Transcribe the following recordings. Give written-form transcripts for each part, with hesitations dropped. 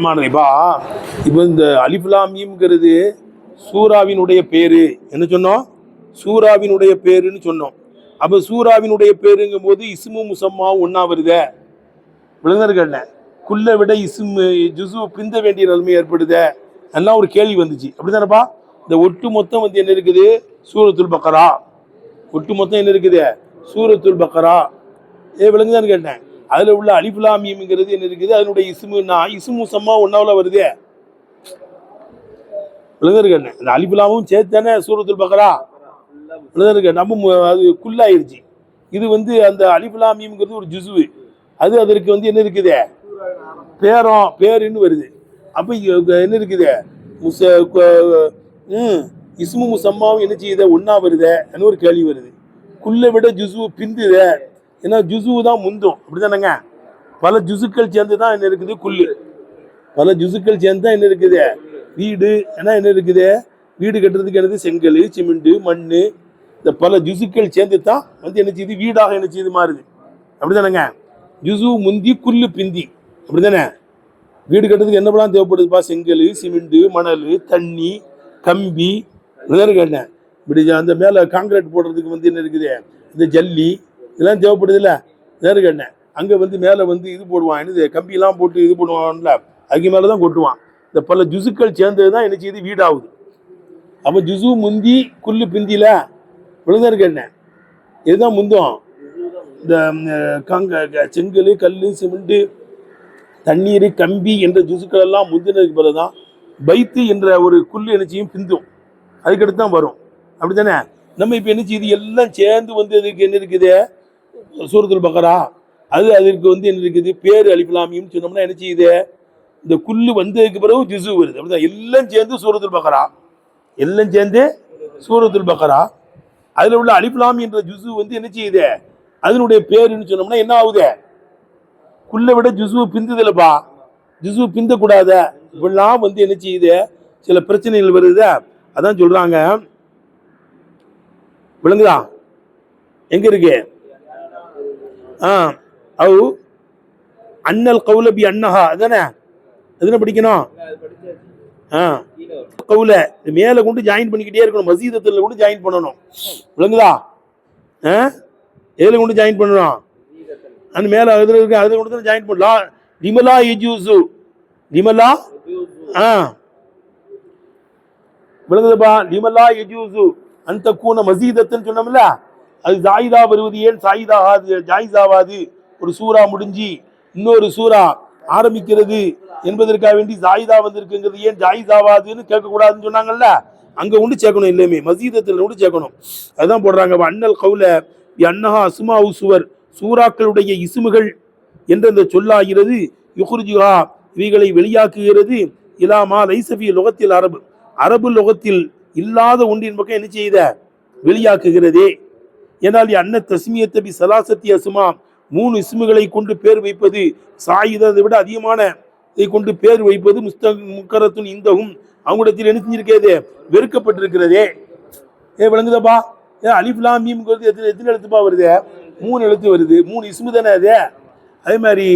ஆமாப்பா. இப்போ இந்த அலிஃப்லாமீம்ங்கிறது சூராவினுடைய பேரு என்ன சொன்னோம்? சூராவினுடைய பேருன்னு சொன்னோம். அப்ப சூராவினுடைய பேருங்கும் போது இஸ்மு முசம்மாவும் ஒன்னா வருத விழுந்தர்கள் குள்ள விட இஸ்மு ஜுசு பிந்த வேண்டிய நிலைமை ஏற்படுத எல்லாம் ஒரு கேள்வி வந்துச்சு. அப்படிதானப்பா? இந்த ஒட்டு மொத்தம் வந்து என்ன இருக்குது? சூரத்துல் பக்கரா. ஒட்டு மொத்தம் என்ன இருக்குது? சூரத்துல் பக்கரா. விளங்குதான்னு கேட்டேன். அதுல உள்ள அலிஃப்லாமீம்ங்கிறது என்ன இருக்குது? அதனுடைய இஸ்முன்னா இஸ்மு சம்மா ஒன்னாவில் வருது. விளங்குது கேட்டேன். இந்த அலிஃப்லாமும் சேர்த்து தானே சூரத்துல் பக்கரா. விளங்குது கேட்டேன். நம்ம அது குல்லாயிருச்சு. இது வந்து அந்த அலிஃப்லாமீம்ங்கிறது ஒரு ஜுசுவு. அது அதற்கு வந்து என்ன இருக்குது? பேருன்னு வருது. அப்ப என்ன இருக்குது? இஸ்மு முசம்மாவும் என்ன செய்யுத ஒன்னா வருத ஒரு கேள்வி வருது. குள்ள விட ஜுசுவு பிந்துத. ஏன்னா ஜுசுவு தான் முந்தும். அப்படிதானங்க? பல ஜுசுக்கள் சேர்ந்து தான் என்ன இருக்குது? குல்லு. பல ஜுசுக்கள் சேர்ந்து தான் என்ன இருக்குது? வீடு. ஏன்னா என்ன இருக்குது? வீடு கட்டுறதுக்கு என்னது? செங்கல், சிமெண்ட், மண்ணு. இந்த பல ஜுசுக்கள் சேர்ந்து தான் வந்து என்ன செய்யுது? வீடாக என்ன செய்யுது? மாறுது. அப்படிதானங்க? ஜுசு முந்தி குல்லு பிந்தி. அப்படிதானே? வீடு கட்டுறதுக்கு என்ன பண்ணலாம் தேவைப்படுதுப்பா? செங்கல், சிமெண்ட், மணல், தண்ணி, கம்பி. கேட்டேன். இப்படி அந்த மேல காங்கிரீட் போடுறதுக்கு வந்து என்ன இருக்குது? இந்த ஜல்லி இதெல்லாம் தேவைப்படுது இல்ல? கேட்டேன். அங்க வந்து மேல வந்து இது போடுவான். என்னது? கம்பி எல்லாம் போட்டு இது பண்ணுவான்ல, அதுக்கு மேலதான் கொட்டுவான். இந்த பல ஜுசுக்கள் சேர்ந்ததுதான் என்ன செய்யுது? வீடாகுது. அப்ப ஜுசு முந்தி குல்லு பிந்தில விழுந்தாரு கேட்டேன். இதுதான் முந்தம். இந்த செங்கல், கல், சிமெண்ட், தண்ணீர், கம்பி என்ற ஜுசுக்கள் எல்லாம் முந்தினதுக்கு பிறகுதான் பைத்து என்ற ஒரு குல்லு எனச்சியும் பிந்தும். அதுக்கடுத்து தான் வரும். அப்படித்தானே? நம்ம இப்ப என்ன செய்யுது? எல்லாம் சேர்ந்து வந்து அதுக்கு என்ன இருக்குது? சூரத்துல் பக்கரா. அது அதற்கு வந்து என்ன இருக்குது? பேரு அலிஃப்லாமீம் சொன்னோம்னா என்ன செய்யுது? இந்த குல்லு வந்ததுக்கு பிறகு ஜுசு வருது. அப்படிதான் எல்லாம் சேர்ந்து சூரத்துல் பக்கரா. எல்லாம் சேர்ந்து சூரத்துல் பக்கரா. அதுல உள்ள அலிஃப்லாம் என்ற ஜுசு வந்து என்ன செய்யுது? அதனுடைய பேருன்னு சொன்னோம்னா என்ன ஆகுது? குள்ள விட ஜுசு பிந்துதலப்பா. ஜுசு பிந்த கூடாத. இப்பெல்லாம் வந்து என்ன செய்யுது? சில பிரச்சனைகள் வருது. அதான் சொல்றாங்க. விளங்குதா? எங்க இருக்கு? அன்னல் கவுலபி அன்னஹா. அதானே? எதுன படிக்கணும்? கவுல மேல கொண்டு ஜாயின் பண்ணிக்கிட்டே இருக்கணும். மசீதத்துல கொண்டு ஜாயின் பண்ணணும். விளங்குதா? எதுல கொண்டு ஜாயின் பண்ணணும்? அந்த மேல அதுல இருக்கு. அதுல கொண்டு ஜாயின் பண்ணலாம். லிமலா யஜூசு. லிமலா விளங்குதுப்பா? லிமலா யஜூசு அந்த கூன மசீதத்துன்னு சொன்னோம்ல, அது ஜாயிதா வருவது ஏன் சாயிதா ஆகாது? ஜாயிதாவாது. ஒரு சூறா முடிஞ்சு இன்னொரு சூறா ஆரம்பிக்கிறது என்பதற்காக வேண்டி ஜாயிதா வந்திருக்குங்கிறது ஏன் ஜாயிதாவாதுன்னு கேட்கக்கூடாதுன்னு சொன்னாங்கல்ல, அங்க கொண்டு சேர்க்கணும். இல்லையுமே மசீதத்தில் கொண்டு சேர்க்கணும். அதுதான் போடுறாங்க. அன்னல் கவுல அன்னஹா அஸ்மா சுவர். சூறாக்களுடைய இசுமுகள் என்ற இந்த சொல்லாகிறது. யுஹ்ரிஜுஹா இவைகளை வெளியாக்குகிறது. இலாமா லைசபி லொகத்தில் அரபு. அரபு லொகத்தில் இல்லாத ஒன்றின் பக்கம் என்ன செய்த? வெளியாக்குகிறதே. ஏனால் அன்ன தஸ்மியத்தை பி சலாசத்தி அசுமா. 3 இஸ்முகளை கொண்டு பேர் வைப்பது சாயிதை விட அதிகமான இதை கொண்டு பேர் வைப்பது முக்கரத்துன் இந்தகும் அவங்களிடத்தில் என்ன செஞ்சிருக்கிறது? வெறுக்கப்பட்டிருக்கிறதே. விளங்குதப்பா? அலிஃப்லாம் மீம்ங்கிறது எத்தனை எழுத்துப்பா வருது? 3 எழுத்து வருது. 3 இஸ்மு தானே அது. அதே மாதிரி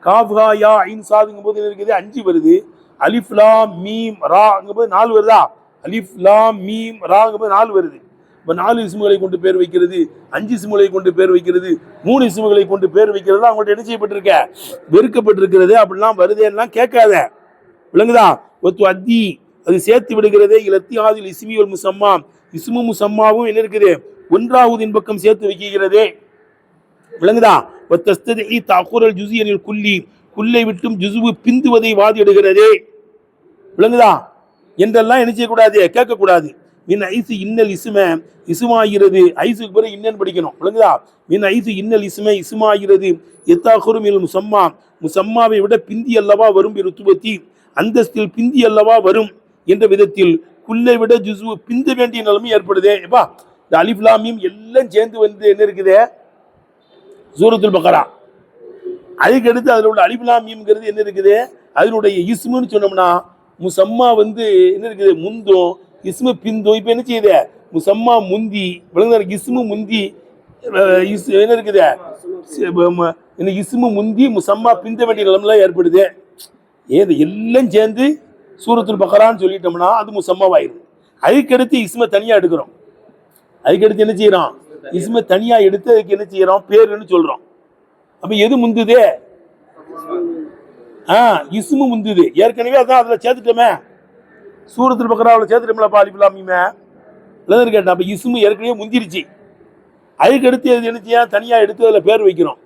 காஃப்ஹா யா ஐன் சாதுங்கும் போது என்ன இருக்குது? 5 வருது. அலிஃப்லாம் மீம் ராங்கும் போது 4 வருதா? அலிஃப்லாம் மீம் ராங்கும் போது 4 வருது. இப்போ 4 இஸ்முகளை கொண்டு பேர் வைக்கிறது, 5 இஸ்முகளை கொண்டு பேர் வைக்கிறது, 3 இஸ்முகளை கொண்டு பேர் வைக்கிறது அவங்கள்ட்ட என்ன செய்யப்பட்டிருக்க? வெறுக்கப்பட்டிருக்கிறது. அப்படிலாம் வருதேன்னா கேட்காத. விளங்குதா? ஒத்து அத்தி அது சேர்த்து விடுகிறதே. இலத்தியாதில் இஸ்மியல் முசம்மா. இஸ்மு முசம்மாவும் என்ன இருக்குது? ஒன்றாவதின் பக்கம் சேர்த்து வைக்கிறதே. விளங்குதா? ஒத்தஸ்ததி தஅக்குரல் ஜுஸியனில் குல்லி. குல்லை விட்டும் ஜுசுவு பிந்துவதை வாதிடுகிறதே. விளங்குதா? என்றெல்லாம் என்ன செய்யக்கூடாது? கேட்கக்கூடாது. மின் ஐசு இன்னல் இசும. இசுமாகிறது. ஐசுக்கு பிறகு இன்னன் படிக்கணும். விளங்குதா? மின் ஐசு இன்னல் இசும. இசுமாகிறது. எத்தாகுரும் இல் முசம்மா. முசம்மாவை விட பிந்தி அல்லவா வரும். ருத்துபத்தி அந்தஸ்தில் பிந்தி அல்லவா வரும் என்ற விதத்தில் குல்லை விட ஜுசுவு பிந்த வேண்டிய நிலைமை ஏற்படுதே. எப்பா இந்த அலிஃப்லாமீம் எல்லாம் சேர்ந்து வந்து என்ன இருக்குது? சூரத்துல் பக்கரா. அதுக்கு அடுத்து அதில் உள்ள அலிஃப்லாமீம்ங்கிறது என்ன இருக்குது? அதனுடைய இஸ்முன்னு சொன்னோம்னா முசம்மா வந்து என்ன இருக்குது? முந்தும். இஸ்மு பிந்தும். இப்ப என்ன செய்யுது? முசம்மா முந்தி. விளங்குதா? இஸ்மு முந்தி என்ன இருக்குது? இஸ்மு முந்தி முசம்மா பிந்த வேண்டிய நிலைமைலாம் ஏற்படுது. ஏது எல்லாம் சேர்ந்து சூரத்துல் பக்ரான்னு சொல்லிட்டோம்னா அது முசம்மாவாயிருது. அதுக்கடுத்து இஸ்மை தனியா எடுக்கிறோம். அதுக்கடுத்து என்ன செய்யறோம்? இஸ்மை தனியா எடுத்து அதுக்கு என்ன செய்யறோம்? பேருன்னு சொல்றோம். அப்ப எது முந்துதே? இஸ்மு முந்துது. ஏற்கனவே அதான் அதுல சேர்த்துட்டோமே, சூரத்துல் பக்ராவில் சேர்த்துட்டோம்லப்பா அலிஃப் லாம் மீம் கேட்டேன். அப்ப இஸ்மு ஏற்கனவே முந்திருச்சு. அதுக்கடுத்து அது என்ன செய்ய? தனியா எடுத்து அதுல பேர் வைக்கிறோம்.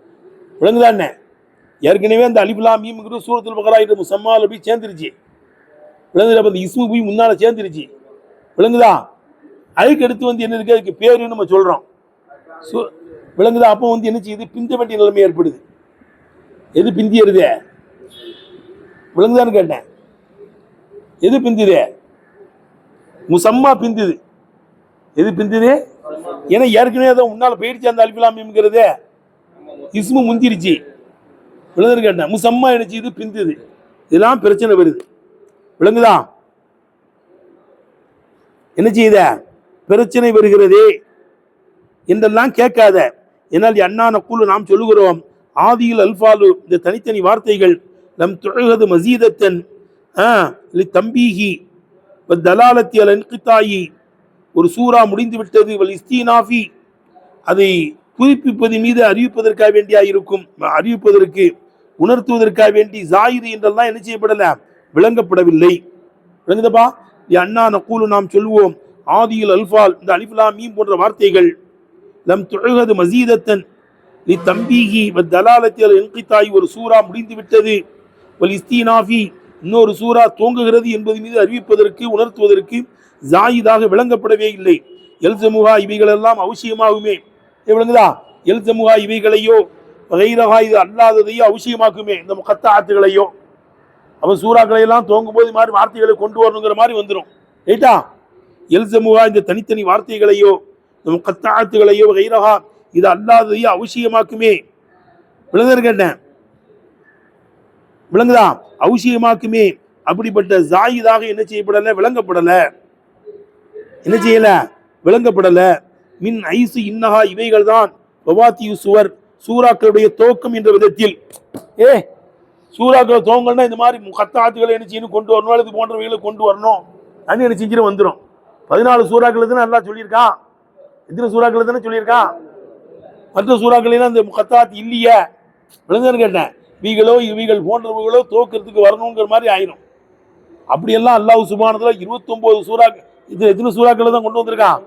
விளங்குதானே? ஏற்கனவே அந்த அலிஃப் லாம் மீம்ங்கிறது சூரத்துல் பக்ரா முசம்மால போய் சேர்ந்துருச்சு. விளங்குதா? அப்ப இந்த இஸ்மு போய் முன்னால சேர்ந்துருச்சு. விளங்குதா? அதுக்கு அடுத்து என்ன இருக்கு? அதுக்கு பேருன்னு நம்ம சொல்றோம். விளங்குதா? அப்போ என்ன செய்யுது? பிந்த வேண்டிய நிலைமை ஏற்படுது. எது பிந்தியருதே? விளங்குதான்னு கேட்டேன். எது பிந்துதே? முசம்மா பிந்துது. எது பிந்துது? ஏன்னா ஏற்கனவே அதை முன்னால போயிடுச்சு அந்த அலிஃப் லாம் மீம்ங்கிறதே. இஸ்மு முந்திருச்சு. விளங்குதான்னு கேட்டேன். முசம்மா என்ன செய்யுது? பிந்துது. இதெல்லாம் பிரச்சனை வருது. விளங்குதா? என்ன செய்யுத? பிரச்சனை வருகிறதே என்றெல்லாம் கேட்காத. என்னால் அண்ணா நக்கூலு நாம் சொல்லுகிறோம், ஆதியில் அல்பாலு இந்த தனித்தனி வார்த்தைகள் நம் துழகது மசீதத்தன் தம்பீகி தலாலத்தி அல் இன்கிதாயி ஒரு சூரா முடிந்து விட்டது வல் இஸ்தீனாஃபி அதை புதுப்பிப்பது மீது அறிவிப்பதற்காக வேண்டியாயிருக்கும், அறிவிப்பதற்கு உணர்த்துவதற்காக வேண்டி ஜாயிது என்றெல்லாம் என்ன செய்யப்படல? விளங்கப்படவில்லை. விளங்குதப்பா? அண்ணா நக்கூலு நாம் சொல்வோம், ஆதியில் அல்பால் இந்த அலிஃப் லாம் மீம் போன்ற வார்த்தைகள் லம் துழகது மசீதத்தன் லி தம்பீகி வத் தலாலத்தி அல் இன்கிதாயி ஒரு சூரா முடிந்து விட்டது வல் இஸ்தீனாஃபி இன்னொரு சூரா தோங்குகிறது என்பது மீது அறிவிப்பதற்கு உணர்த்துவதற்கு ஜாயிதாக விளங்கப்படவே இல்லை. எல்சமுகா இவைகளெல்லாம் அவசியமாகுமே. விளங்குதா? எல்சமுகா இவைகளையோ வகைரகா இது அல்லாததையோ அவசியமாக்குமே. இந்த முகத்தாத்துகளையோ அவன் சூறாக்களை எல்லாம் தோங்கும் போது மாதிரி வார்த்தைகளை கொண்டு வரணுங்கிற மாதிரி வந்துடும். ரைட்டா? எல்சமுகா இந்த தனித்தனி வார்த்தைகளையோ இந்த முகத்தாத்துகளையோ வகைரகா இது அல்லாததையோ அவசியமாக்குமே. விளங்குதா கேட்டேன்? விளங்குதா? அவசியமாக்குமே. அப்படிப்பட்ட ஜாயிதாக என்ன செய்யப்படல? விளங்கப்படல. என்ன செய்யல? விளங்கப்படல. மின் ஐசு இன்னஹா இவைகள் தான் பவாத்தியு சுவர் சூறாக்களுடைய துவக்கம் என்ற விதத்தில். சூறாக்கள் துவங்கம்னா இந்த மாதிரி முகத்தாத்துகளை என்ன செய்யணும்? கொண்டு வரணும். இது போன்றவைகளை கொண்டு வரணும். அன்னு என்ன செஞ்சிடும்? வந்துடும். 14 சூறாக்கள் தானே நல்லா சொல்லியிருக்கான். எத்தனை சூறாக்கள் தானே சொல்லியிருக்கான்? மற்ற சூறாக்கள் அந்த முகத்தாத் இல்லையே. விளங்குன்னு கேட்டேன். இவைகள் போன்றவர்களோ தோக்கிறதுக்கு வரணுங்கிற மாதிரி ஆயிரும். அப்படியெல்லாம் அல்லாஹ் சுப்ஹானஹு வ தஆலா 29 சூறாக்கள், இது எத்தனை சூறாக்களை தான் கொண்டு வந்திருக்கான்?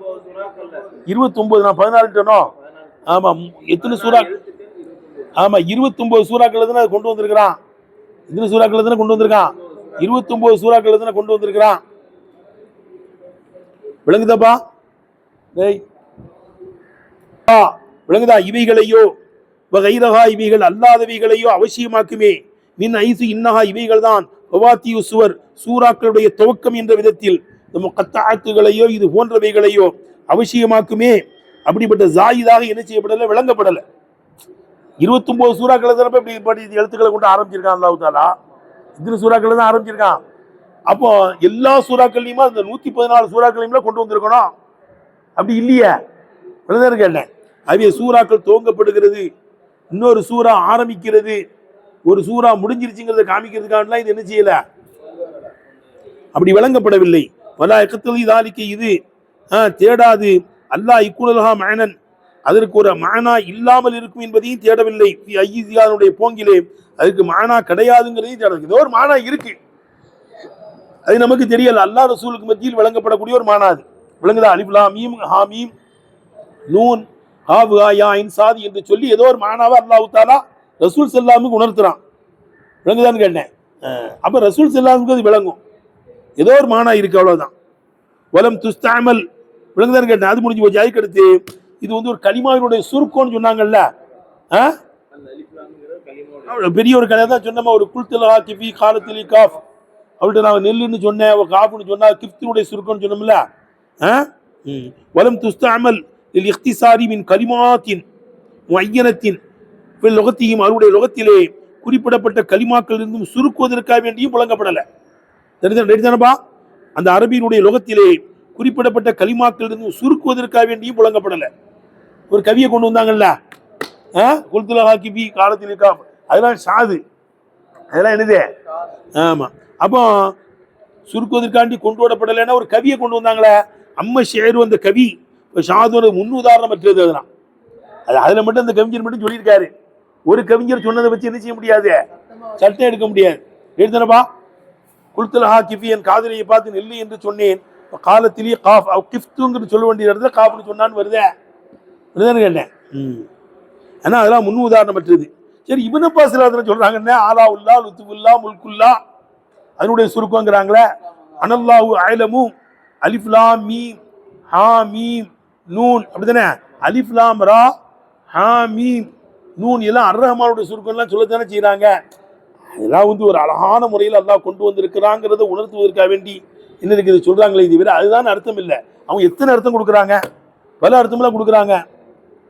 29. நான் 14 ஆமா. எத்தனை சூறா? ஆமா, 29 சூறாக்களை தானே கொண்டு வந்திருக்கிறான். எத்தனை சூறாக்களை தானே கொண்டு வந்திருக்கான்? 29 சூறாக்களை தானே கொண்டு வந்திருக்கிறான். விளங்குதாப்பா? விளங்குதா? இவைகளையோ வகைரகா இவைகள் அல்லாதவைகளையோ அவசியமாக்குமே. மின் ஐசு இன்னஹா இவைகள் தான் பவாத்தியு சுவர் சூறாக்களுடைய துவக்கம் என்ற விதத்தில் முகத்தாத்துகளையோ இது போன்றவைகளையோ அவசியமாக்குமே. அப்படிப்பட்ட ஜாயிதாக என்ன செய்யப்படல? விளங்கப்படல. 29 சூறாக்களை தான் எழுத்துக்களை கொண்டு ஆரம்பிச்சிருக்கான் அல்லாஹ் தஆலா. இத்தனை சூறாக்களை தான் ஆரம்பிச்சிருக்கான். அப்போ எல்லா சூறாக்கள்லையுமா அந்த 114 சூறாக்களையும் கொண்டு வந்திருக்கணும். அப்படி இல்லையே. கேட்டேன். அவைய சூறாக்கள் துவங்கப்படுகிறது, இன்னொரு சூறா ஆரம்பிக்கிறது, ஒரு சூறா முடிஞ்சிருச்சுங்கிறத காமிக்கிறதுக்காக இது என்ன செய்யல? அப்படி விளங்கப்படவில்லை. வலா இக்தலி தாலிக்க இது தேடாது அல்லாஹ் இக்குனல்ஹா மஅனன் அதற்கு ஒரு மஅனா இல்லாமல் இருக்கும் என்பதையும் தேடவில்லை. ஐயியானுடைய போங்கிலே அதுக்கு மஅனா கிடையாதுங்கிறதையும் தேடவில்லை. ஏதோ ஒரு மஅனா இருக்கு, அது நமக்கு தெரியல. அல்லாஹ் ரசூலுக்கு மத்தியில் விளங்கப்படக்கூடிய ஒரு மஅனா அது. விளங்குதா? அலிஃப் லாம் மீம் ஹா மீம் நூன் ஹாவ் ஹா யா இன் சாத் என்று சொல்லி ஏதோ ஒரு மஅனாவை அல்லாஹ் தஆலா ரசூல் ஸல்லல்லாஹு உணர்த்துறான். விளங்குதான்னு கேட்டேன். அப்ப ரசூல் ஸல்லல்லாஹு அது விளங்கும். ஏதோ ஒரு மஅனா இருக்கு, அவ்வளவுதான். வலம் துஸ்தஅமல். விளங்குதான்னு கேட்டேன். அது முடிஞ்சு போச்சு. அதுக்கு அடுத்து இது ஒரு கலிமாவினுடைய சுருக்கம்னு சொன்னாங்கல்ல. பெரிய ஒரு கதை தான் சொன்னோமா. ஒரு குல்தலா கிஃபி காலத்திலி காஃப் அவள்கிட்ட நான் நெல்லுன்னு சொன்னேன், காஃப்னு சொன்னா கிஃப்தினுடைய சுருக்கம்னு சொன்னோம்ல. வலம் துஸ்தஅமல் லில் இக்திசாரி மின் கலிமாத்தின் முஅய்யனத்தின் ஃபில் லுகத்திஹிம் அவருடைய லுகத்திலே குறிப்பிடப்பட்ட கலிமாக்கள் இருந்தும் சுருக்குவதற்காக வேண்டியும் புழங்கப்படலை. தெரிஞ்சப்பா? அந்த அரபியினுடைய லுகத்திலே குறிப்பிடப்பட்ட கலிமாக்கள் இருந்தும் சுருக்குவதற்காக வேண்டியும் புழங்கப்படலை. ஒரு கவியை கொண்டு வந்தாங்கல்ல, குல்துலா கிஃபி காலத்திலி காஃப், அதெல்லாம் சாது. அதெல்லாம் என்னது? ஆமா. அப்போ சுருக்குவதற்காண்டி கொண்டு வரப்படலைன்னா ஒரு கவியை கொண்டு வந்தாங்களே, அம்ம ஷேரு அந்த கவி ஷாதோட முன் உதாரணம் பெற்றது. அதெல்லாம் அது அதுல மட்டும் அந்த கவிஞர் மட்டும் சொல்லியிருக்காரு. ஒரு கவிஞர் சொன்னதை வச்சு என்ன செய்ய முடியாது, சட்டம் எடுக்க முடியாது. எழுதுனப்பா குல்துல் ஹாக்கிஃபி என் காதலியை பார்த்து நெல்லு என்று சொன்னேன், காலத்திலேயே காஃப் கிஃப்துங்கிறது சொல்ல வேண்டிய இடத்துல காஃப்னு சொன்னான்னு வருதே, வருதான்னு கேட்டேன். ஏன்னா அதெல்லாம் முன் உதாரணம் பெற்றது. சரி, இப்னு அப்பாஸ் சொல்றாங்கன்னா ஆலா உல்லா லுத்துபுல்லா முல்குல்லா அதனுடைய சுருக்கங்கிறாங்களே, அனல்லாஹு அலமு அலிஃப் லாம் மீம் ஹா மீம் நூன், அப்படித்தானே? அலிஃப் லாம் ரா ஹா மீம் நூன் எல்லாம் அர் ரஹ்மானுடைய சுருக்கம்லாம் சொல்லத்தானே செய்யறாங்க. அதெல்லாம் ஒரு அழகான முறையில் அல்லாஹ் கொண்டு வந்திருக்கிறாங்கிறத உணர்த்துவதற்காக வேண்டி என்ன இருக்குது சொல்றாங்களே தவிர அதுதான் அர்த்தம் இல்லை. அவங்க எத்தனை அர்த்தம் கொடுக்குறாங்க, பல அர்த்தம்லாம் கொடுக்குறாங்க.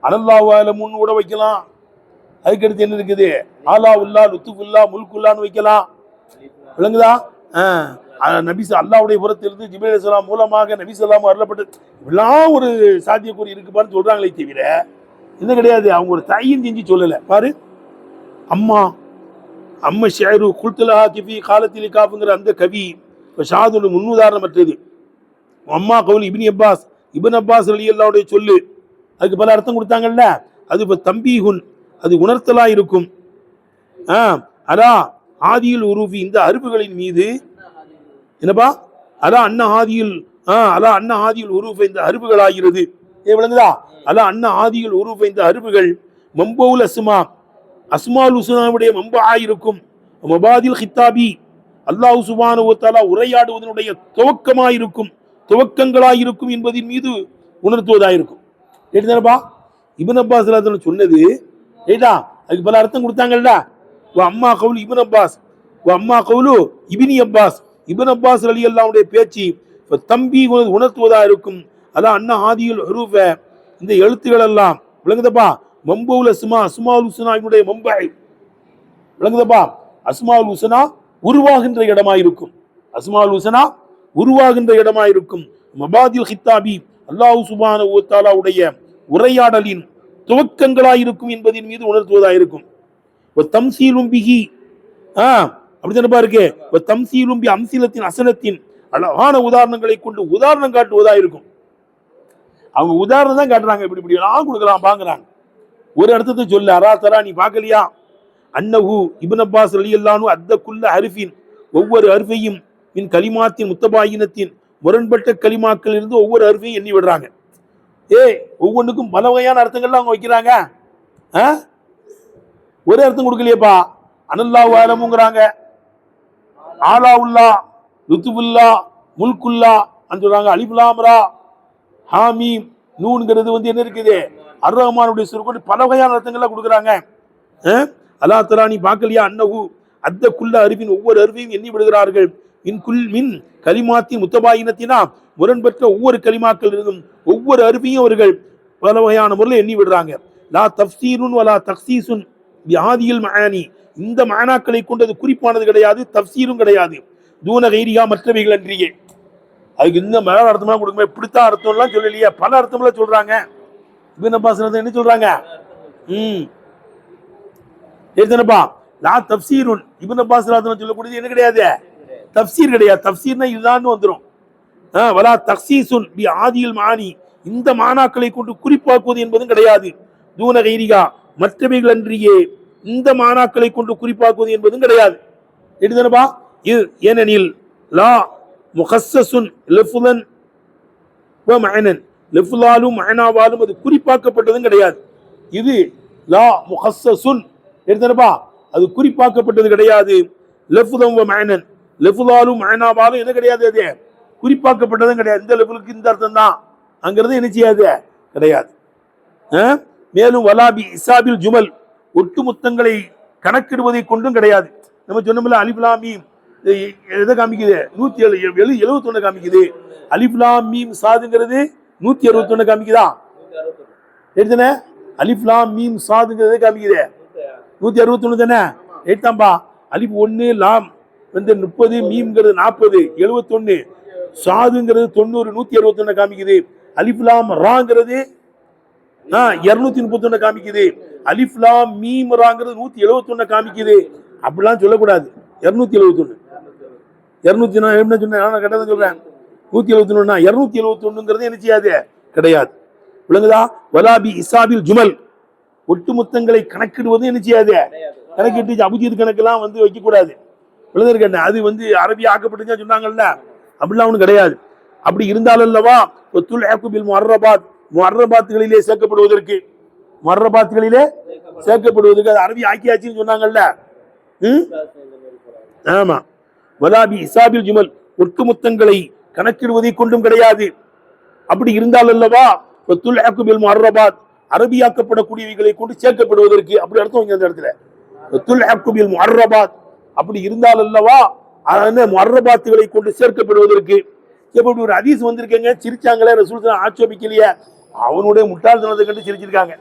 அனல்லாஹு அலமுன்னு கூட வைக்கலாம். அதுக்கடுத்து என்ன இருக்குது, ஆலா உல்லா லுத்துஃபுல்லா முல்குல்லான்னு வைக்கலாம். விளங்குதா? நபி அல்லாஹ்வுடைய புறத்திலிருந்து ஜிப்ரீல் அலைஹிஸ்ஸலாம் மூலமாக நபி ஸல்லல்லாஹு அருளப்பட்டது எல்லாம் ஒரு சாத்தியக்கூறு இருக்குப்பான்னு சொல்றாங்களே தவிர என்ன கிடையாது. அவங்க ஒரு தயீன் செஞ்சு சொல்லலை. பாரு, அம்மா அம்ம ஷேரு குல்துலஹா கிஃபி காலத்திலி காஃபுங்கிற அந்த கவி ஷாதுல் முன்னுதாரணமற்றது. அம்மா கவுல் இப்னு அப்பாஸ், இப்னு அப்பாஸ் ரலியல்லாஹு சொல்லு, அதுக்கு பல அர்த்தம் கொடுத்தாங்கல்ல. அது இப்போ தம்பீகுன், அது உணர்த்தலா இருக்கும். அலா ஆதியில் உருஃபி, இந்த அருப்புகளின் மீது என்னப்பா, அலா அண்ணா ஆதியில் அலா அண்ணா ஆதியில் உருஃபை, இந்த அருப்புகள் ஆகிறது. விளங்குதா? அலா அண்ணா ஆதியில் உருஃபை, இந்த அருப்புகள் மம்பவுல் அஸ்மா, அஸ்மால் ஹுஸ்னாவுடைய மம்பா இருக்கும். மபாதில் ஹித்தாபி, அல்லாஹ் சுப்ஹானஹு வ தஆலா உரையாடுவதனுடைய துவக்கமாயிருக்கும், துவக்கங்களாயிருக்கும் என்பதின் மீது உணர்த்துவதாயிருக்கும். கேட்டுதானப்பா? இப்னு அப்பாஸ் சொன்னது ஏடா, அதுக்கு பல அர்த்தம் கொடுத்தாங்கல்ல. அம்மா கவுல் இப்னு அப்பாஸ், அம்மா கவுலு இப்னி அப்பாஸ், இப்னு அப்பாஸ் ரலியல்லாஹுடைய பேச்சு தம்பி உணர்த்துவதா இருக்கும். அதான் அண்ணா ஆதியுல் ஹுரூஃப, இந்த எழுத்துக்கள் எல்லாம் விளங்குதப்பா. மம்பவுல் அஸ்மா, அஸ்மாவுல் ஹுஸ்னா இவனுடைய மம்பை விளங்குதப்பா. அஸ்மாவுல் ஹுஸ்னா உருவாகின்ற இடமாயிருக்கும், அஸ்மாவுல் ஹுஸ்னா உருவாகின்ற இடமாயிருக்கும். மபாதில் ஹித்தாபி, அல்லாஹ் சுப்ஹானஹு வ தஆலாவுடைய உரையாடலின் துவக்கங்களாயிருக்கும் என்பதின் மீது உணர்த்துவதாயிருக்கும். தம்சீலும் பிஹி, அப்படித்தானப்பா இருக்கு. தம்சீலும் பி அம்சிலத்தின் அசனத்தின், அழகான உதாரணங்களை கொண்டு உதாரணம் காட்டுவதாயிருக்கும். அவங்க உதாரணம் தான் காட்டுறாங்க, இப்படி இப்படி எல்லாம் கொடுக்கலாம் பாக்குறாங்க. ஒரு அர்த்தத்தை சொல்ல, அரா தரா நீ பார்க்கலையா, அன்னஹு இப்னு அப்பாஸ் ரலியல்லாஹு அத்த குல்ல ஹர்ஃபின், ஒவ்வொரு ஹர்ஃபையும் மின் கலிமாத்தின் முத்தபாயினத்தின், முரண்பட்ட கலிமாக்கள் இருந்து ஒவ்வொரு ஹர்ஃபையும் எண்ணி விடுறாங்க. ஒவ்வொன்றுக்கும் பல வகையான அர்த்தங்கள்லாம் அவங்க வைக்கிறாங்க. ஒரே அர்த்தம் கொடுக்கலையப்பா. அனல்லாஹு அலமுங்கிறாங்க, ஆலா உல்லா லுத்துபுல்லா முல்குல்லா சொல்றாங்க. அலிஃப் லாம் ரா ஹா மீம் நூன்ங்கிறது என்ன இருக்குது, அர் ரஹ்மானுடைய சுருக்கொண்டு பல வகையான அர்த்தங்கள்லாம் கொடுக்குறாங்க. அல்லா தஆலா நீ பார்க்கலையா, அன்னஹு அத்த குல்ல அரிஃபின், ஒவ்வொரு அரிஃபையும் எண்ணி விடுகிறார்கள். மின் கலிமாத்தின் முத்தபாயினத்தினா, முரண்பெற்ற ஒவ்வொரு கலிமாக்கள் இருந்தும் ஒவ்வொரு அரிஃபையும் அவர்கள் பல வகையான முறையில் எண்ணி விடுறாங்க. லா தஃப்சீருன் வலா தக்சீசுன் பிஹாதில் மஆனி, இந்த மானாக்களை கொண்டது குறிப்பானது கிடையாது, தஃப்சீரும் கிடையாது. தூன கைரியா, மற்றவைகள் அன்றியே. அதுக்கு இந்த மேல அர்த்தம்லாம் கொடுக்கும்போது இப்படித்தான் அர்த்தம்லாம் சொல்லலையே, பல அர்த்தம்லாம் சொல்றாங்க. இப்னு அப்பாஸ் என்ன சொல்றாங்க, ஏத்தனப்பா லா தஃப்சீருன், இப்னு அப்பாஸ் சொல்லக்கூடியது என்ன கிடையாது, தஃப்சீர் கிடையாது. தஃப்சீர்னா இதுதான் வந்துடும். வலா தக்சீசுன் பி ஆதியில் மானி, இந்த மானாக்களை கொண்டு குறிப்பாக்குவது என்பதும் கிடையாது. தூன கைரிகா, மற்றவைகள் அன்றியே இந்த மானாக்களை கொண்டு குறிப்பாக்குவது என்பதும் கிடையாது. எடுத்தனப்பா இது, ஏனெனில் லா முகஸ்ஸசுன் லஃப்லன் வ மஅனன், லஃப்லாலும் மஅனாவாலும் அது குறிப்பாக்கப்பட்டதும் கிடையாது. இது லா முகஸ்ஸசுன், எடுத்தனப்பா அது குறிப்பாக்கப்பட்டது கிடையாது. லஃப்லன் வ மஅனன், லஃப்லாலும் மஅனாவாலும் என்ன கிடையாது, அது குறிப்பாக்கப்பட்டதும் கிடையாது. இந்த லெவலுக்கு இந்த அர்த்தம் தான் அங்கிறது என்ன செய்யாது, கிடையாது. மேலும் வலாபி இசாபில் ஜுமல், ஒட்டுமொத்தங்களை கணக்கிடுவதை கொண்டும் கிடையாது. நம்ம சொன்னோம்ல அலிஃப் லாம் மீம் எதை காமிக்குது, 171 காமிக்குது. அலிஃப் லாம் மீம் சாதுங்கிறது 161 காமிக்குதா, எடுத்தனே. அலிஃப் லாம் மீம் சாதுங்கிறது காமிக்குது 161 தானே, எடுத்தாம்பா. அலிஃப் 1 லாம் 30, மீம்ங்கிறது 40, 71, சாதுங்கிறது 90, 161 காமிக்குது. அலிஃப் லாம் ராங்கிறது 231 காமிக்குது. அலிஃப் லாம் மீம் ராங்கிறது 171 காமிக்குது. அப்படிலாம் சொல்லக்கூடாது. 271 200 நான் என்ன சொன்னேன், நான் கரெக்டாக சொல்றேன். 171 271 என்ன செய்யாது, கிடையாது. விளங்குதா? வலாபி இசாபில் ஜுமல், ஒட்டுமொத்தங்களை கணக்கிடுவது என்ன செய்யாது, கணக்கிட்டு அபுஜீத் கணக்கெல்லாம் வைக்க கூடாது. விளங்குறது அது அரபி ஆக்கப்பட்டு சொன்னாங்கல்ல, அப்படிலாம் ஒண்ணு கிடையாது. அப்படி இருந்தாலும் அல்லவா முஅர்ரபாத்களிலே சேர்க்கப்படுவதற்கு, முஅர்ரபாத்களிலே சேர்க்கப்படுவதற்கு அது அரபி ஆக்கியாச்சுன்னு சொன்னாங்கல்ல. ஆமா. வலாபி இசாபில் ஜுமல், ஒட்டுமொத்தங்களை கணக்கிடுவதை கொண்டும் கிடையாது. அப்படி இருந்தால் அல்லவா முஅர்ரபாத், அரபியாக்கப்படக்கூடியவைகளை கொண்டு சேர்க்கப்படுவதற்கு, அப்படி அர்த்தம் அந்த இடத்துல முஅர்ரபாத். அப்படி இருந்தால் அல்லவா முஅர்ரபாத்துகளை கொண்டு சேர்க்கப்படுவதற்கு. எப்படி ஒரு ஹதீஸ் வந்திருக்கேங்க, சிரிச்சாங்களே ரசூல் ஆட்சேபிக்கலையே, அவனுடைய முட்டாள்தனத்தை கண்டு சிரிச்சிருக்காங்க.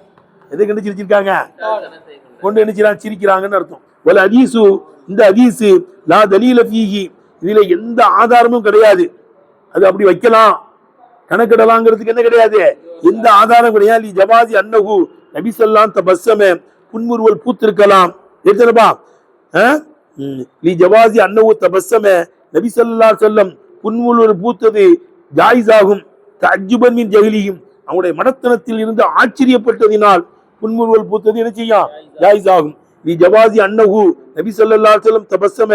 எதை கண்டு சிரிச்சிருக்காங்க, கொண்டு என்ன சிரிக்கிறாங்கன்னு அர்த்தம். வல் ஹதீஸு, இந்த ஹதீஸ் லா தலீல ஃபீஹி, இதுல எந்த ஆதாரமும் கிடையாது. அது அப்படி வைக்கலாம், கணக்கிடலாங்கிறதுக்கு என்ன கிடையாது, எந்த ஆதாரம் கிடையாது. ஜவாசி அன்னஹு, நபி ஸல்லல்லாஹு தபஸ்ஸம, புன்முறுவல் பூத்திருக்கலாம். எடுத்தனப்பா லி ஜவாசி அன்னஹு தபஸ்ஸம, நபி ஸல்லல்லாஹு அலைஹி வஸல்லம் புன்முறுவல் பூத்தது ஜாயிஸ் ஆகும். தஅஜ்ஜுபன் மின் ஜஹிலிஹிம், அவங்களுடைய மடத்தனத்தில் இருந்து ஆச்சரியப்பட்டதினால் புன்முறுவல் பூத்தது என்ன செய்யும், ஜாயிஸ் ஆகும். லி ஜவாசி அன்னஹு, நபி ஸல்லல்லாஹு அலைஹி வஸல்லம் தபஸ்ஸம,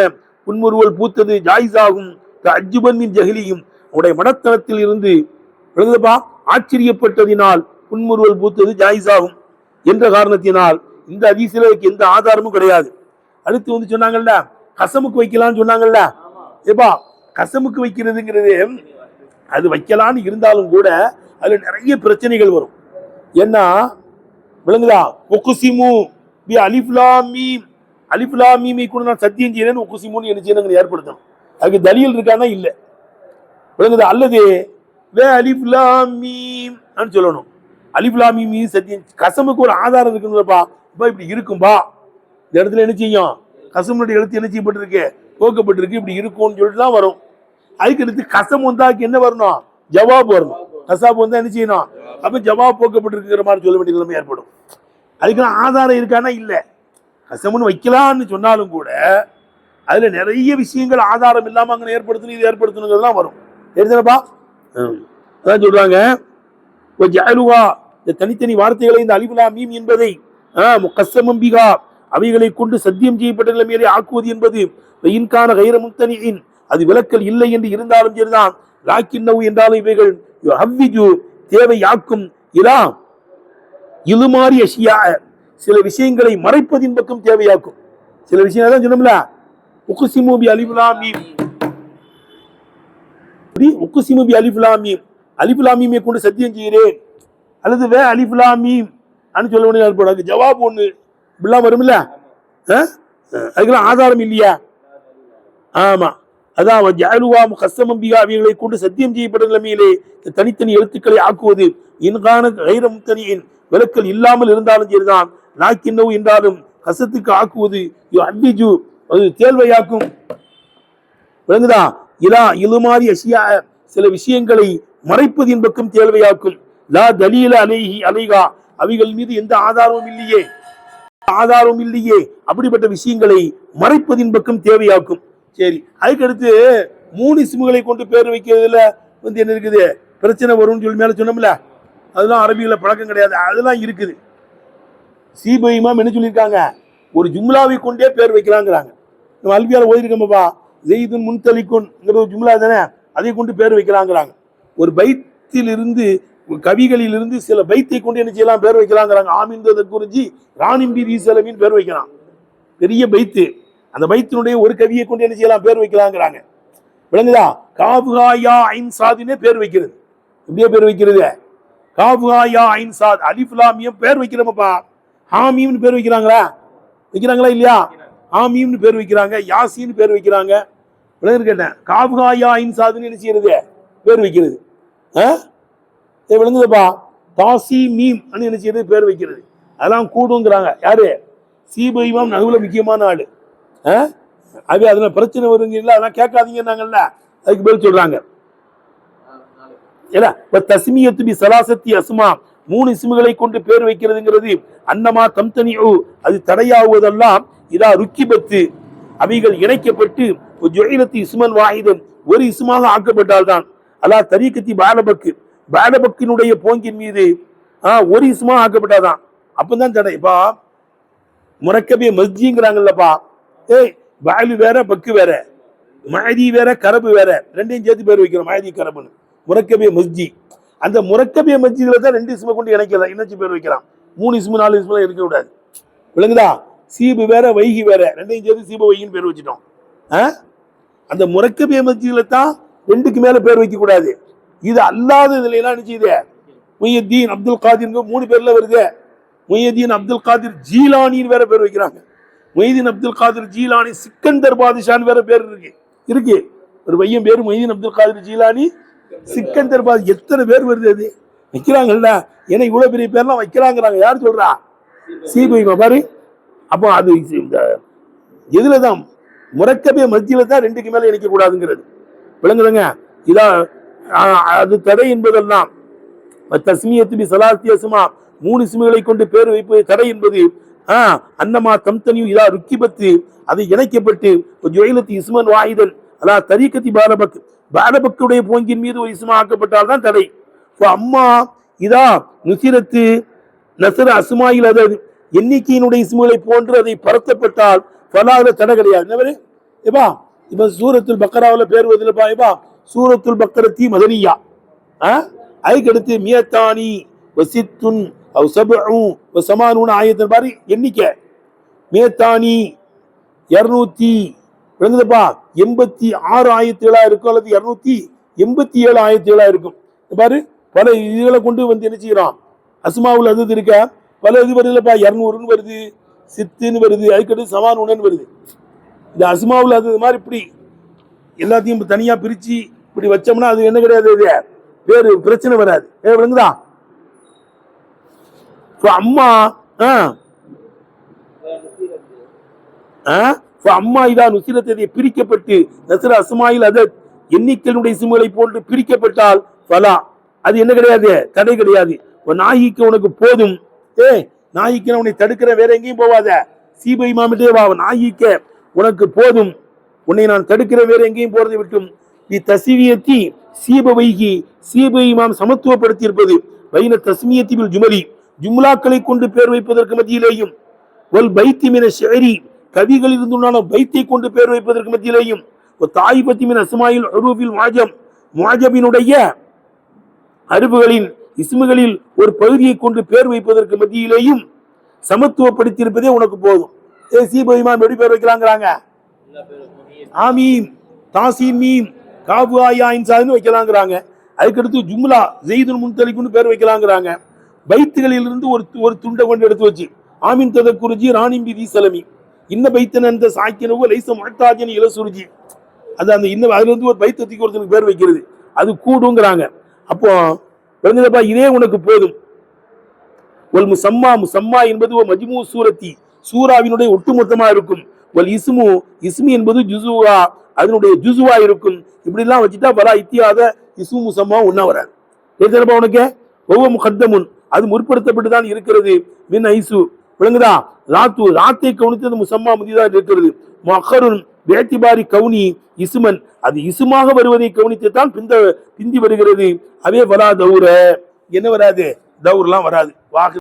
புன்முறுவல் பூத்தது ஜாயிஸ் ஆகும். தஅஜ்ஜுபன் மின் ஜஹிலிஹிம், அவங்களுடைய மடத்தனத்தில் இருந்து ஆச்சரியப்பட்டதினால் புன்முறுவல் பூத்தது ஜாயிஸ் ஆகும் என்ற காரணத்தினால் இந்த ஹதீஸ்ல எந்த ஆதாரமும் கிடையாது. அடுத்து சொன்னாங்கல்ல, கசமுக்கு வைக்கலாம்னு சொன்னாங்கல்ல. ஏப்பா கசமுக்கு வைக்கிறதுங்கிறது அது வைக்கலான்னு இருந்தாலும் கூட அதுல நிறைய பிரச்சனைகள் வரும். ஏன்னா விளங்குதா, உக்ஸிமு பி அலிஃப் லாம் மீம், அலிஃப் லாம் மீமை கூட நான் சத்தியம் செய்யறேன்னு உக்ஸிமுன்னு என்ன செய்யணும், ஏற்படுத்தணும். அதுக்கு தலீல் இருக்கானா இல்ல, விளங்குதா? அல்லது வே அலிஃப் லாம் மீம் ன்னு சொல்லணும். அலிஃப் லாம் மீம் சத்தியம், கசமுக்கு ஒரு ஆதாரம் இருக்குங்கப்பா. இப்படி இருக்கும்பா, இந்த இடத்துல என்ன செய்யும், கசமுடைய எழுத்து என்ன செய்யப்பட்டிருக்கு, போக்கப்பட்டிருக்கு, இப்படி இருக்கும்னு சொல்லிட்டு தான் வரும். அதுக்கு அடுத்து கசம் வந்தாக்கு என்ன வரணும், ஜவாப் வரணும். கசாப் வந்தா என்ன செய்யணும், அப்ப ஜவாப் போக்கப்பட்டிருக்கிற மாதிரி சொல்ல வேண்டிய நிலைமை ஏற்படும். அதுக்கெல்லாம் ஆதாரம் இருக்கானா இல்ல. கசம்னு வைக்கலாம்னு சொன்னாலும் கூட அதுல நிறைய விஷயங்கள் ஆதாரம் இல்லாம அங்க ஏற்படுத்தணும், இது ஏற்படுத்தணுங்கிறதுலாம் வரும். தெரிஞ்சப்பா அதான் சொல்றாங்க, இந்த தனித்தனி வார்த்தைகளை இந்த அலிஃப் லாம் மீம் என்பதை முகஸ்ஸமம் பிஹா, அவைகளை கொண்டு சத்தியம் செய்யப்பட்ட நிலைமையிலே ஆக்குவது என்பது இன்கான கைர மும்தனிஇன், அது விலக்கல் இல்லை என்று இருந்தாலும் சரிதான். லாக்கின்னஹு என்றாலும் இவைகள் யுஹவ்விஜு, தேவையாக்கும், இலா இலுமாரி அஷியா, சில விஷயங்களை மறைப்பதின் பக்கம் தேவையாக்கும். சில விஷயங்கள் தான் சொன்னோம்ல, உக்ஸிமு பி அலிஃப் லாம் மீம், உக்ஸிமு பி அலிஃப் லாம் மீம், அலிஃப் லாம் மீமை கொண்டு சத்தியம் செய்கிறேன், அல்லது வே அலிஃப் லாம் மீம் அன்னு சொல்ல வேண்டிய ஏற்படும். ஜவாப் ஒண்ணு இப்படிலாம் வரும்ல, அதுக்கெல்லாம் ஆதாரம் இல்லையா? ஆமா, அதான் ஜஅலுஹா முகஸ்ஸமம் பிஹா, அவைகளை கொண்டு சத்தியம் செய்யப்பட்ட நிலைமையிலே தனித்தனி எழுத்துக்களை ஆக்குவது இன்கான கைர மும்தனிஇன், விலக்கல் இல்லாமல் இருந்தாலும் சரிதான். லாக்கின்னஹு என்றாலும் கசத்துக்கு ஆக்குவது யுஹவ்விஜு, அது தேர்வையாக்கும். விளங்குதா? இலா இலுமாரி அஷியா, சில விஷயங்களை மறைப்பதின் பக்கம் தேர்வையாக்கும். லா தலீல அலைஹி அலைஹா, அவைகள் மீது எந்த ஆதாரமும் இல்லையே, ஆதாரமும் இல்லையே, அப்படிப்பட்ட விஷயங்களை மறைப்பதின் பக்கம் தேவையாக்கும். சரி, அதுக்கடுத்து 3 இஸ்முகளை கொண்டு பேர் வைக்கிறதுல என்ன இருக்குது, பிரச்சனை வரும்னு சொல்லி மேல சொன்னோம்ல, அதெல்லாம் அரபியில பழக்கம் கிடையாது, அதெல்லாம் இருக்குது. சீபை இமாம் என்ன சொல்லியிருக்காங்க, ஒரு ஜும்லாவை கொண்டே பேர் வைக்கலாங்கிறாங்க. நம்ம அல்பியால ஓதிருக்கோம்ப்பா, ஜெய்துன் முன்தலிக்குன்ங்கிற ஒரு ஜும்லா தானே, அதை கொண்டு பேர் வைக்கலாங்கிறாங்க. ஒரு பைத்திலிருந்து, கவிகளிலிருந்து சில பைத்தை கொண்டு என்ன செய்யலாம், பேர் வைக்கலாங்கிறாங்க. ஆமின்றதை குறிஞ்சி ராணிம்பி ரீசலமின் பேர் வைக்கலாம், பெரிய பைத்து. அந்த பைத்தினுடைய ஒரு கவியை கொண்டு என்ன செய்யலாம், பேர் வைக்கலாங்கிறாங்க. விளங்குதா? காஃபா யா ஐன் சாதினே பேர் வைக்கிறது. இப்படியே பேர் வைக்கிறது, காஃபா யா ஐன் சாத், அலிஃப் லாம் மீம் பேர் வைக்கிறோமப்பா. ஹாமீம்னு பேர் வைக்கிறாங்களா, வைக்கிறாங்களா இல்லையா? ஹாமீம்னு பேர் வைக்கிறாங்க, யாசின்னு பேர் வைக்கிறாங்க. விளங்குது கேட்டேன், காஃபா யா ஐன் சாதுன்னு என்ன செய்யறது, பேர் வைக்கிறது. விளங்குதுப்பா, தாசி மீம் என்ன செய்யறது, பேர் வைக்கிறது. அதெல்லாம் கூடுங்கிறாங்க. யாரு? சீபை இமாம் நடுவுல முக்கியமான ஆளு. அது அதுல பிரச்சனை வருங்கல்ல, அதெல்லாம் கேட்காதீங்கன்னாங்கல்ல, அதுக்கு பேர் சொல்றாங்க. தஸ்மியத்து பி ஸலாஸத்தி அஸ்மா, 3 இஸ்முகளை கொண்டு பேர் வைக்கிறதுங்கிறது அன்னமா தம்தனிஉ, அது தடையாகுவதெல்லாம் இதா ருக்கிபத்து அவைகள் இணைக்கப்பட்டு ஜுஇலத்தி இஸ்மன் வாஹிதன் ஒரு இஸ்மாக ஆக்கப்பட்டால்தான் அலா தரீகத்தி பாலபக்கினுடைய போங்கின் மீது ஒரு இஸ்மா ஆக்கப்பட்டாதான் அப்பதான் தடை. இப்பா முரக்கபே மஸ்ஜிங்கிறாங்கல்லப்பா, பாலு வேற பக்கு வேற, மஹதி வேற கரபு வேற, ரெண்டையும் சேர்த்து பேர் வைக்கிறோம் மஹதி கரபுன்னு. முரக்கபே மஸ்ஜி, அந்த முரக்கபே மஸ்ஜிதுல தான் 2 இஸ்மை கொண்டு இணைக்கலாம், இணைச்சு பேர் வைக்கலாம். 3 இஸ்மு 4 இஸ்முலாம் இருக்க கூடாது. விளங்குதா? சீபு வேற வைகி வேற, ரெண்டையும் சேர்த்து சீப வைகின்னு பேர் வச்சுட்டோம். அந்த முரக்கபே மஸ்ஜிதுல தான் 2க்கு மேல பேர் வைக்க கூடாது. இது அல்லாத இதுல எல்லாம் நினைச்சுதே முய்யத்தீன் அப்துல் காதிர் 3 பேர்ல வருது. முய்யத்தீன் அப்துல் காதிர் ஜீலானின்னு வேற பேர் வைக்கிறாங்க. மொய்தீன் அப்துல் காதிர் ஜீலானி சிக்கந்தர் பாதுஷான்னு வேற பேர் இருக்கு. ஒரு பையன் பேரு மொய்தீன் அப்துல் காதிர் ஜீலானி சிக்கந்தர் பாது. எத்தனை பேர் வருது அது வைக்கிறாங்கல்ல. ஏன்னா இவ்வளவு பெரிய பேர்லாம் வைக்கிறாங்கிறாங்க. யார் சொல்றா? சீபைமா பாரு. அப்போ அது எதுலதான் முரக்கபே மஸ்ஜிதுல தான் 2க்கு மேல இணைக்க கூடாதுங்கிறது விளங்குதுங்க. இதான் அது தடை என்பதெல்லாம் தஸ்மியத்து பி ஸலாத்தி அஸ்மா 3 இஸ்முகளை கொண்டு பேர் வைப்பது தடை என்பது அன்னமா தம்தனியு இதா ருக்கிபத்து அது இணைக்கப்பட்டு ஜுஇலத்தி இஸ்மன் வாஹிதன் அலா தரீகத்தி பாலபக்குடைய போங்கின் மீது ஒரு இஸ்மா ஆக்கப்பட்டால் தான் தடை. அம்மா இதா நுசிரத்து நசர அஸ்மாயில் அதாவது எண்ணிக்கையினுடைய இஸ்முகளை போன்று அதை பரத்தப்பட்டால் ஃபலால தடை கிடையாது. இப்ப சூரத்துல் பக்கராவில் பேர் வருதுலப்பா. சூரத்துல் பக்கரத்தி மதனியா, அதுக்கடுத்து மியத்தானி வசித்துன் ஆயத்தின் பாரு எண்ணிக்கை. மியத்தானி 200 விளங்குதுப்பா 86 ஆயத்துகளா இருக்கும், அல்லது 287 ஆயத்துகளா இருக்கும். பாரு பல இதுகளை கொண்டு வந்து என்ன செய்யறான் அஸ்மாவுல் அது இருக்க பல இது வருதுலப்பா. 200ன்னு வருது, சித்துன்னு வருது, அதுக்கடுத்து சமானுன்னு வருது. இந்த அஸ்மாவுல் அது மாதிரி இப்படி எல்லாத்தையும் தனியா பிரிச்சு இப்படி வச்சோம்னா அது என்ன கிடையாது, பேரு பிரச்சனை வராது. விளங்குதா? அம்மா அம்மா இதா நுசிரத்தை பிரிக்கப்பட்டு நசர அஸ்மாயில் அத எண்ணிக்கையினுடைய இஸ்முகளை போன்று பிரிக்கப்பட்டால் ஃபலா அது என்ன கிடையாது, தடை கிடையாது. நாயிக்கு உனக்கு போதும். நாயிக்கு உன்னை தடுக்கிற வேற எங்கேயும் போவாத, சீபை இமாமிட்டே வா. நாயிக்க உனக்கு போதும், உன்னை நான் தடுக்கிற வேற எங்கேயும் போறதை விட்டும் தஸ்மியத்தி சீப வைகி சீபை இமாம் சமத்துவப்படுத்தி இருப்பது வைன தஸ்மியத்தி பில் ஜுமலி ஜும்லாக்களை கொண்டு பேர் வைப்பதற்கு மத்தியிலேயும் ஒல் பைத்தி மின ஷெரி கவிகளில் இருந்துள்ளான பைத்தை கொண்டு பேர் வைப்பதற்கு மத்தியிலேயும் தாயிபத்தி மின் அஸ்மாயில் ஹுரூஃபில் முஅஜபினுடைய அருபுகளின் இஸ்முகளில் ஒரு பகுதியை கொண்டு பேர் வைப்பதற்கு மத்தியிலேயும் சமத்துவப்படுத்தி இருப்பதே உனக்கு போதும். சீப இமாம் எப்படி பேர் வைக்கலாங்கிறாங்க? ஆமீம் தாசீன் மீம் காபு ஆயா இன்சான்னு வைக்கலாங்கிறாங்க. அதுக்கடுத்து ஜும்லா ஜெய்துல் முன்தலிக்குன்னு பேர் வைக்கலாங்கிறாங்க. பைத்துகளில் இருந்து ஒரு துண்டை கொண்டு எடுத்து வச்சு ஆமீன் ததக்குருஜி ராணிம்பி தி சலமி இன்ன பைத்தன் அந்த சாக்கினவோ லைச முஹ்தாஜன் இலசுருஜி அது அந்த இன்னும் அதுல இருந்து ஒரு பைத்தத்துக்கு ஒருத்தனுக்கு பேர் வைக்கிறது அது கூடுங்கிறாங்க. அப்போ விளங்குதப்பா, இதே உனக்கு போதும். ஒல் முசம்மா என்பது ஒரு மஜ்மூ சூரத்தி சூராவினுடைய ஒட்டுமொத்தமா இருக்கும். ஒல் இஸ்மி என்பது ஜுசுவா அதனுடைய ஜுசுவா இருக்கும். இப்படி எல்லாம் வச்சுட்டா பலா இத்தியாத இஸ்மு முசம்மா ஒன்னா வராது. உனக்கு ஒவ்வொரு முகத்தமுன் அது முற்படுத்தப்பட்டுதான் இருக்கிறது. மின் ஐசு விளங்குதா? ராத்தை கவனித்து முசம்மா முதிதான் இருக்கிறது. மஹருன் வேத்திபாரி கவுனி இசுமன் அது இசுமாக வருவதை கவனித்து தான் பிந்தி வருகிறது. அதே வலா தௌர என்ன வராது, தௌர்லாம் வராது.